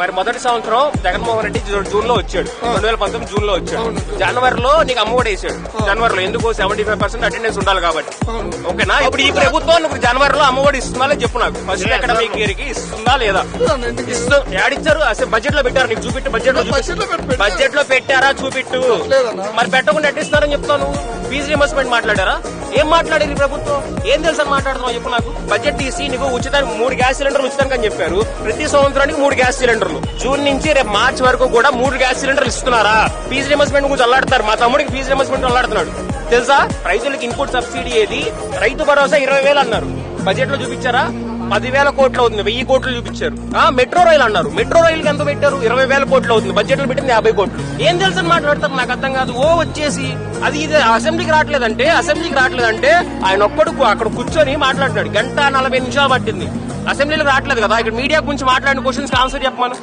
మరి మొదటి సంవత్సరం జగన్మోహన్ రెడ్డి జూన్ లో వచ్చాడు, 2019 జూన్ లో వచ్చాడు. జనవరిలో నీకు అమ్మఒడి వేసాడు. జనవరిలో ఎందుకు 75% అటెండెన్స్ ఉండాలి కాబట్టి. ఓకేనా? ఇప్పుడు ఈ ప్రభుత్వం నువ్వు జనవరిలో అమ్మఒడి ఇస్తుందా లేదు చెప్పు నాకు. ఫస్ట్ అకాడమిక్ ఇయర్ కి ఇస్తుందా లేదా? యాడిచ్చారు? అసలు బడ్జెట్ లో పెట్టారు, నీకు చూపెట్టు. బడ్జెట్ లో పెట్టారా చూపిట్టు. మరి పెట్టకుండా ఎట్టిస్తారని చెప్తాను. ఫీజు రియంబర్స్మెంట్ మాట్లాడారా? ఏం మాట్లాడేది ప్రభుత్వం? ఏం తెలుసు అని మాట్లాడుతున్నావు చెప్పు నాకు. బడ్జెట్ తీసి నీకు ఉచితానికి 3 గ్యాస్ సిలిండర్లు ఉచితానికి అని చెప్పారు. ప్రతి సంవత్సరానికి 3 గ్యాస్ సిలిండర్లు. జూన్ నుంచి రేపు మార్చి వరకు కూడా 3 గ్యాస్ సిలిండర్లు ఇస్తున్నారా? ఫీజు రియంబర్స్మెంట్ గురించి అల్లాడతారు. మా తమ్ముడికి ఫీజు రియంబర్స్మెంట్ అల్లాడుతున్నాడు తెలుసా? రైతులకు ఇన్పుట్ సబ్సిడీ ఏది? రైతు భరోసా 20,000 అన్నారు. బడ్జెట్ లో చూపించారా? 10,000 కోట్లు అవుతుంది, 1000 కోట్లు చూపించారు. మెట్రో రైలు అన్నారు. మెట్రో రైలుకి ఎంత పెట్టారు? 20,000 కోట్లు అవుతుంది. బడ్జెట్ లో పెట్టింది 50 కోట్లు. ఏం తెలుసు అని మాట్లాడతారు? నాకు అర్థం కాదు. వచ్చేసి అది ఇది అసెంబ్లీకి రావట్లేదంటే ఆయన ఒక్కడు అక్కడ కూర్చొని మాట్లాడుతున్నాడు. 1:40 నిమిషాలు పట్టింది. అసెంబ్లీలో రావట్లేదు కదా. ఇక్కడ మీడియా గురించి మాట్లాడిన క్వశ్చన్స్ ఆన్సర్ చెప్పమను.